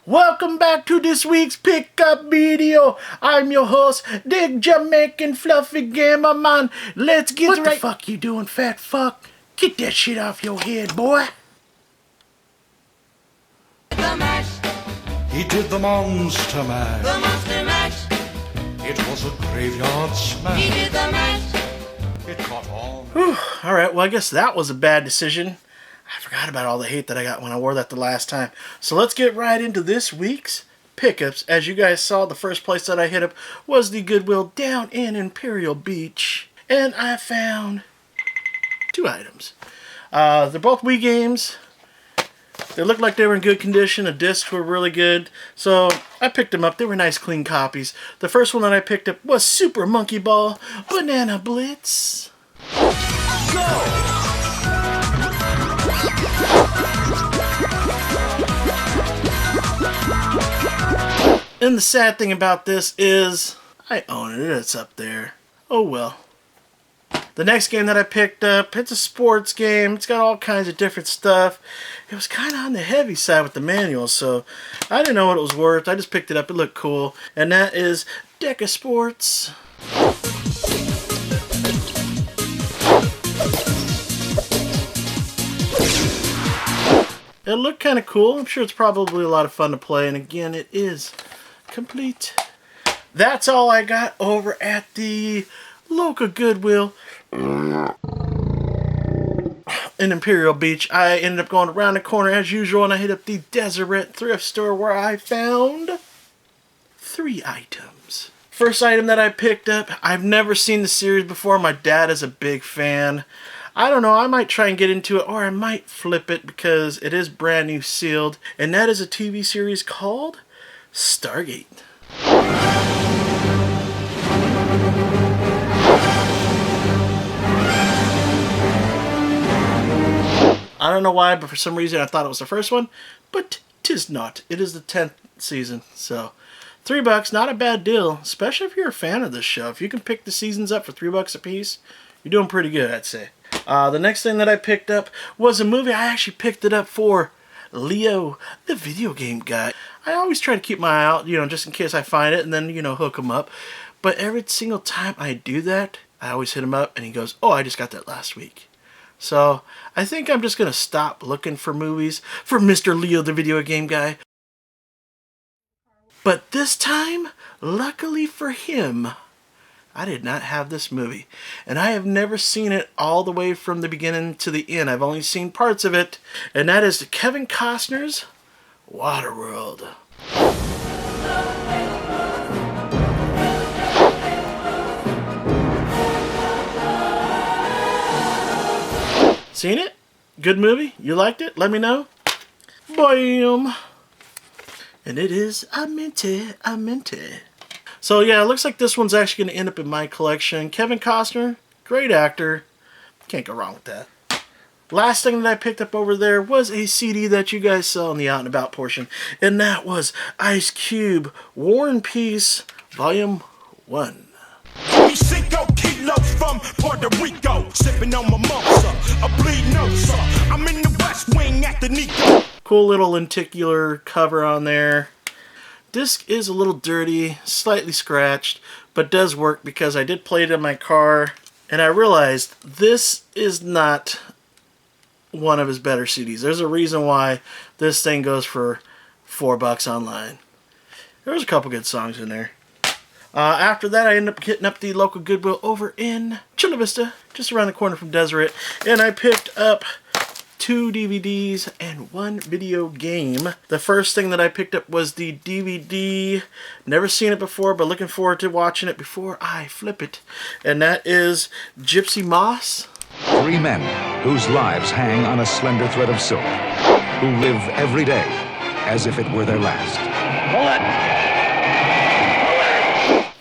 Welcome back to this week's pickup video. I'm your host, Dick Jamaican Fluffy Gamer Man. Let's get right. What the fuck you doing, fat fuck? Get that shit off your head, boy. The mash. He did the monster mash. The monster mash. It was a graveyard smash. He did the mash. It caught on. Alright, well I guess that was a bad decision. I forgot about all the hate that I got when I wore that the last time. So let's get right into this week's pickups. As you guys saw, the first place that I hit up was the Goodwill down in Imperial Beach. And I found two items. They're both Wii games. They looked like they were in good condition. The discs were really good. So I picked them up. They were nice, clean copies. The first one that I picked up was Super Monkey Ball Banana Blitz. Go! And the sad thing about this is I own it. It's up there. Oh well. The next game that I picked up, it's a sports game. It's got all kinds of different stuff. It was kind of on the heavy side with the manual, so I didn't know what it was worth. I just picked it up. It looked cool. And that is Deca Sports. It looked kind of cool. I'm sure it's probably a lot of fun to play. And again, it is complete. That's all I got over at the local Goodwill in Imperial Beach. I ended up going around the corner as usual, and I hit up the Deseret thrift store where I found 3 items. First item that I picked up, I've never seen the series before. My dad is a big fan. I don't know, I might try and get into it, or I might flip it because it is brand new sealed, and that is a TV series called Stargate. I don't know why, but for some reason I thought it was the first one, but 'tis not. It is the 10th season, so $3, not a bad deal, especially if you're a fan of this show. If you can pick the seasons up for $3 a piece, you're doing pretty good, I'd say. The next thing that I picked up was a movie. I actually picked it up for Leo, the video game guy. I always try to keep my eye out, just in case I find it and then, hook him up. But every single time I do that, I always hit him up and he goes, "Oh, I just got that last week." So I think I'm just going to stop looking for movies for Mr. Leo, the video game guy. But this time, luckily for him, I did not have this movie. And I have never seen it all the way from the beginning to the end. I've only seen parts of it. And that is Kevin Costner's Waterworld. Seen it? Good movie? You liked it? Let me know. Bam! And it is a minty. So yeah, it looks like this one's actually going to end up in my collection. Kevin Costner, great actor. Can't go wrong with that. Last thing that I picked up over there was a CD that you guys saw in the Out and About portion. And that was Ice Cube, War and Peace, Volume 1. Cinco kilos from Puerto Rico, sipping on mimosa, a bleed nose. I'm in the West Wing at the Nico. Cool little lenticular cover on there. Disc is a little dirty, slightly scratched, but does work because I did play it in my car, and I realized this is not one of his better CDs. There's a reason why this thing goes for $4 online. There was a couple good songs in there. After that, I ended up hitting up the local Goodwill over in Chula Vista, just around the corner from Deseret, and I picked up 2 DVDs and 1 video game. The first thing that I picked up was the DVD. Never seen it before, but looking forward to watching it before I flip it. And that is Gypsy Moss. 3 men whose lives hang on a slender thread of silk, who live every day as if it were their last.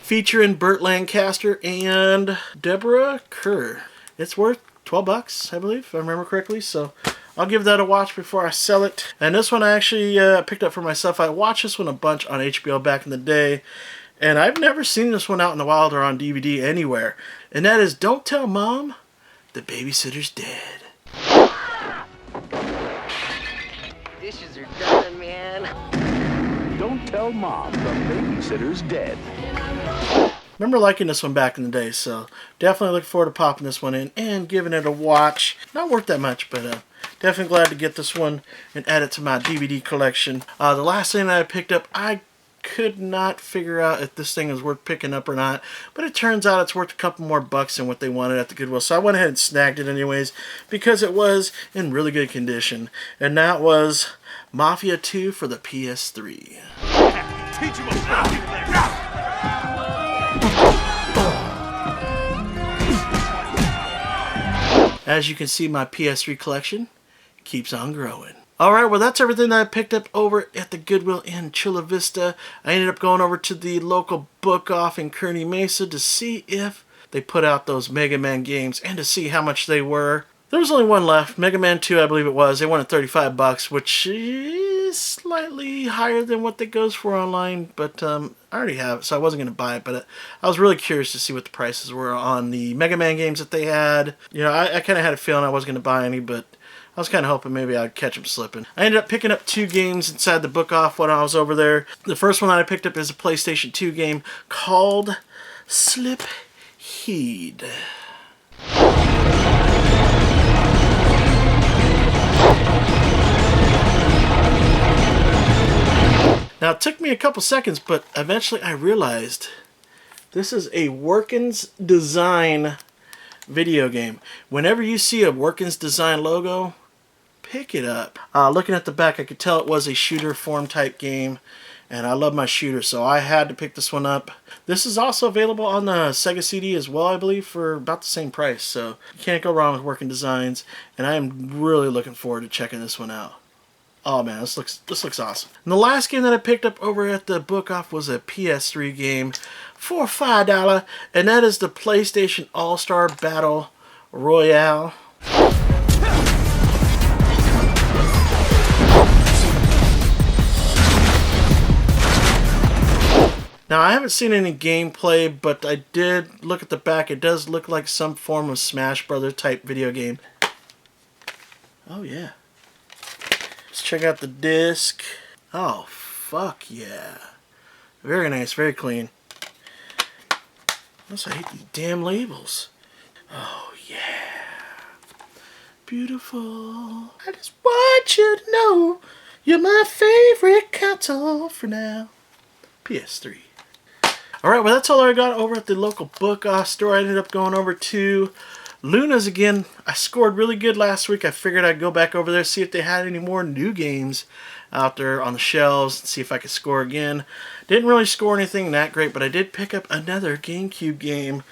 Featuring Burt Lancaster and Deborah Kerr. It's worth $12, I believe, if I remember correctly, so I'll give that a watch before I sell it. And this one I actually picked up for myself. I watched this one a bunch on HBO back in the day, and I've never seen this one out in the wild or on DVD anywhere. And that is Don't Tell Mom the Babysitter's Dead. Dishes are done, man. Don't tell Mom the babysitter's dead. Remember liking this one back in the day, so definitely looking forward to popping this one in and giving it a watch. Not worth that much, but definitely glad to get this one and add it to my DVD collection. The last thing that I picked up, I could not figure out if this thing is worth picking up or not, but it turns out it's worth a couple more bucks than what they wanted at the Goodwill, so I went ahead and snagged it anyways because it was in really good condition, and that was Mafia 2 for the PS3. As you can see, my PS3 collection keeps on growing. Alright, well that's everything that I picked up over at the Goodwill in Chula Vista. I ended up going over to the local book off in Kearney Mesa to see if they put out those Mega Man games and to see how much they were. There was only one left, Mega Man 2 I believe it was. They wanted $35, which is slightly higher than what that goes for online, but I already have it, so I wasn't going to buy it, but I was really curious to see what the prices were on the Mega Man games that they had. You know, I kind of had a feeling I wasn't going to buy any, but I was kind of hoping maybe I'd catch them slipping. I ended up picking up 2 games inside the book off when I was over there. The first one that I picked up is a PlayStation 2 game called Slip Heed. Now it took me a couple seconds, but eventually I realized this is a Workins Design video game. Whenever you see a Workins Design logo, pick it up. Looking at the back, I could tell it was a shooter form type game, and I love my shooter, so I had to pick this one up. This is also available on the Sega CD as well, I believe, for about the same price, so you can't go wrong with Working Designs, and I am really looking forward to checking this one out. Oh man, this looks awesome. And the last game that I picked up over at the book off was a PS3 game for $5, and that is the PlayStation All-Star Battle Royale. Now I haven't seen any gameplay, but I did look at the back. It does look like some form of Smash Brothers type video game. Oh yeah. Let's check out the disc. Oh, fuck yeah. Very nice, very clean. Also, I hate these damn labels. Oh, yeah. Beautiful. I just want you to know you're my favorite console for now. PS3. Alright, well that's all I got over at the local book store. I ended up going over to Luna's again. I scored really good last week. I figured I'd go back over there, see if they had any more new games out there on the shelves, and see if I could score again. Didn't really score anything that great, but I did pick up another GameCube game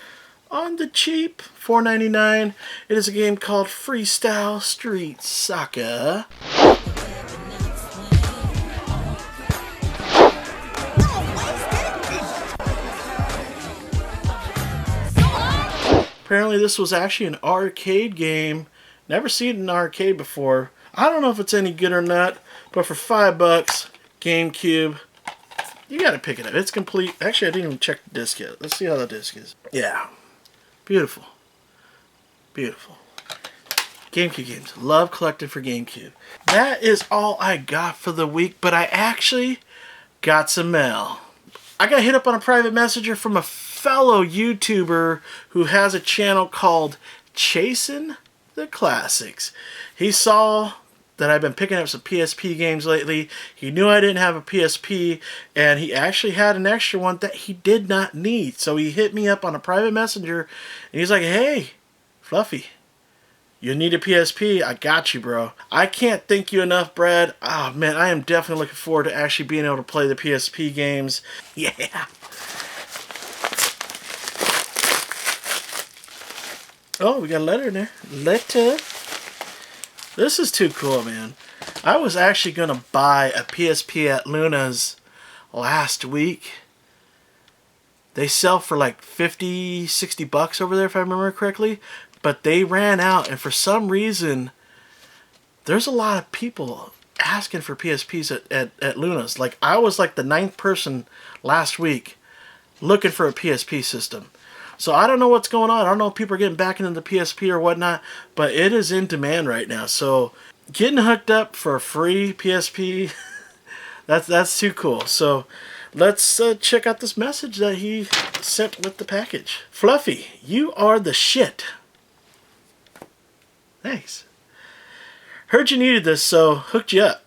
on the cheap, $4.99. It is a game called Freestyle Street Soccer. Apparently this was actually an arcade game. Never seen it in an arcade before. I don't know if it's any good or not, but for $5, GameCube, you gotta pick it up. It's complete. Actually, I didn't even check the disc yet. Let's see how the disc is. Yeah. Beautiful. Beautiful. GameCube games. Love collecting for GameCube. That is all I got for the week, but I actually got some mail. I got hit up on a private messenger from a fellow YouTuber who has a channel called Chasing the Classics. He saw that I've been picking up some PSP games lately. He knew I didn't have a PSP, and he actually had an extra one that he did not need. So he hit me up on a private messenger, and he's like, hey, Fluffy, you need a PSP? I got you, bro. I can't thank you enough, Brad. Oh, man, I am definitely looking forward to actually being able to play the PSP games. Yeah. Oh, we got a letter in there. Letter. This is too cool, man. I was actually going to buy a PSP at Luna's last week. They sell for like $50, $60 over there, if I remember correctly. But they ran out, and for some reason, there's a lot of people asking for PSPs at Luna's. Like, I was like the 9th person last week looking for a PSP system. So I don't know what's going on. I don't know if people are getting back into the PSP or whatnot, but it is in demand right now. So getting hooked up for a free PSP, That's too cool. So let's check out this message that he sent with the package. Fluffy, you are the shit. Thanks. Heard you needed this, so hooked you up.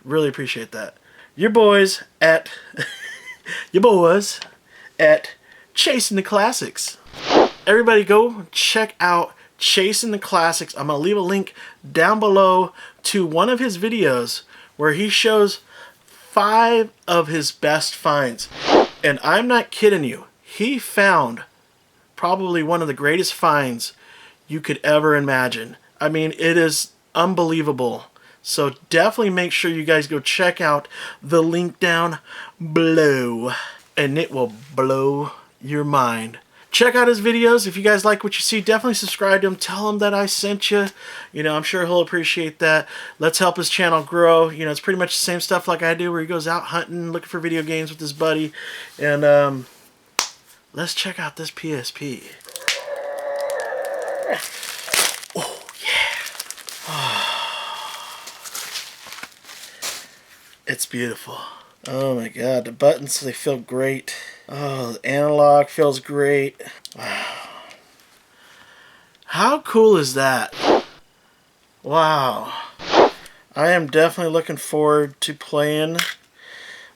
Really appreciate that. Your boys at Chasing the Classics. Everybody go check out Chasing the Classics. I'm going to leave a link down below to one of his videos where he shows 5 of his best finds. And I'm not kidding you. He found probably one of the greatest finds you could ever imagine. I mean, it is unbelievable. So definitely make sure you guys go check out the link down below. And it will blow your mind. Check out his videos. If you guys like what you see, definitely subscribe to him. Tell him that I sent you. You know, I'm sure he'll appreciate that. Let's help his channel grow. You know, it's pretty much the same stuff like I do, where he goes out hunting, looking for video games with his buddy. And let's check out this PSP. Oh, yeah. It's beautiful. Oh my god, the buttons, they feel great. Oh, the analog feels great. Wow. How cool is that? Wow. I am definitely looking forward to playing.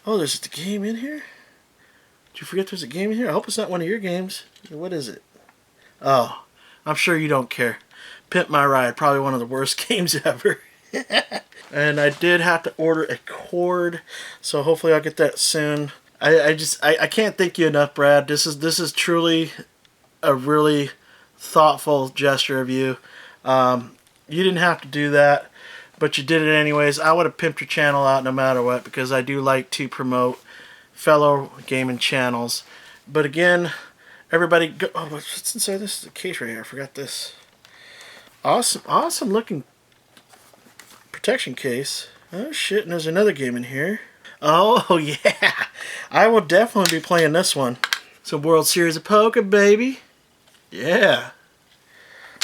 Oh, there's a game in here? Did you forget there's a game in here? I hope it's not one of your games. What is it? Oh, I'm sure you don't care. Pimp My Ride, probably one of the worst games ever. And I did have to order a cord, so hopefully I'll get that soon. I can't thank you enough, Brad. This is truly a really thoughtful gesture of you. You didn't have to do that, but you did it anyways. I would have pimped your channel out no matter what, because I do like to promote fellow gaming channels. But again, everybody go. Oh, what's inside this? The case right here. I forgot this. Awesome looking protection case. Oh shit, and there's another game in here. Oh yeah, I will definitely be playing this one. Some World Series of Poker, baby. Yeah,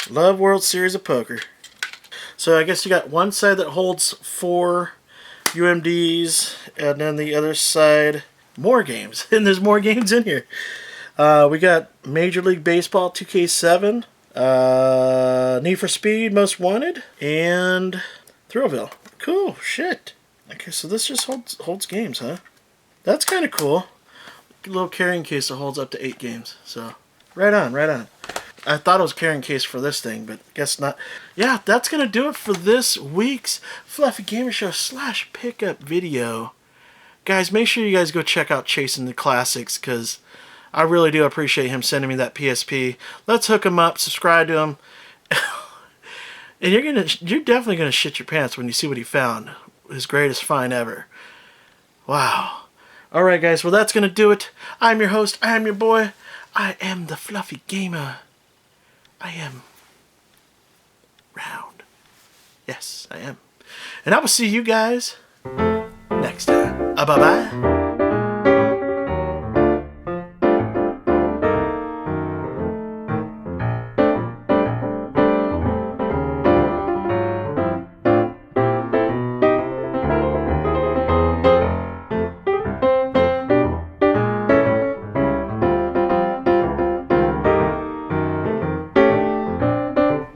love World Series of Poker. So I guess you got one side that holds 4 UMDs, and then the other side more games. And there's more games in here. We got Major League Baseball 2K7, Need for Speed Most Wanted, and Thrillville. Cool, shit. Okay, so this just holds games, huh? That's kind of cool. A little carrying case that holds up to 8 games. So, right on, right on. I thought it was carrying case for this thing, but guess not. Yeah, that's going to do it for this week's Fluffy Gamer Show / pickup video. Guys, make sure you guys go check out Chasing the Classics, because I really do appreciate him sending me that PSP. Let's hook him up, subscribe to him. And you're definitely gonna shit your pants when you see what he found. His greatest find ever. Wow. Alright guys, well that's gonna do it. I'm your host, I am your boy, I am the Fluffy Gamer. I am round. Yes, I am. And I will see you guys next time. Bye-bye.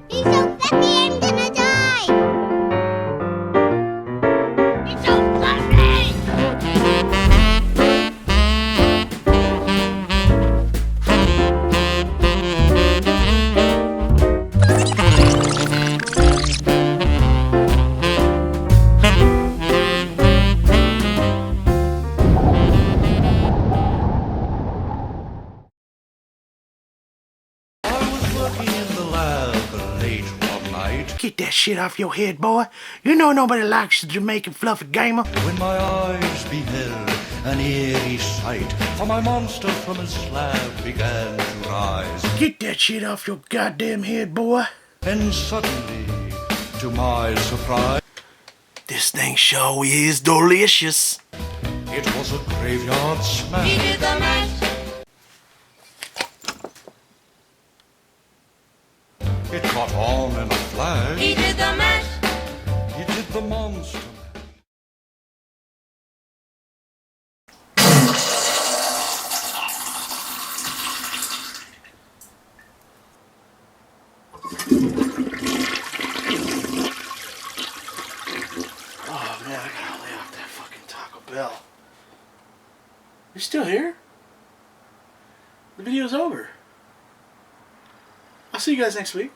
He's so fluffy, I'm gonna die! He's so fluffy! I was working in the lab late one night Get that shit off your head, boy. You know nobody likes the Jamaican Fluffy Gamer. when my eyes beheld an eerie sight. For my monster from his slab began to rise. Get that shit off your goddamn head, boy. And suddenly, to my surprise, This thing sure is delicious. it was a graveyard smash. He did the mash. It caught on in a flash. He did the mash. He did the monster. Oh man, I gotta lay off that fucking Taco Bell. You're still here? The video's over. I'll see you guys next week.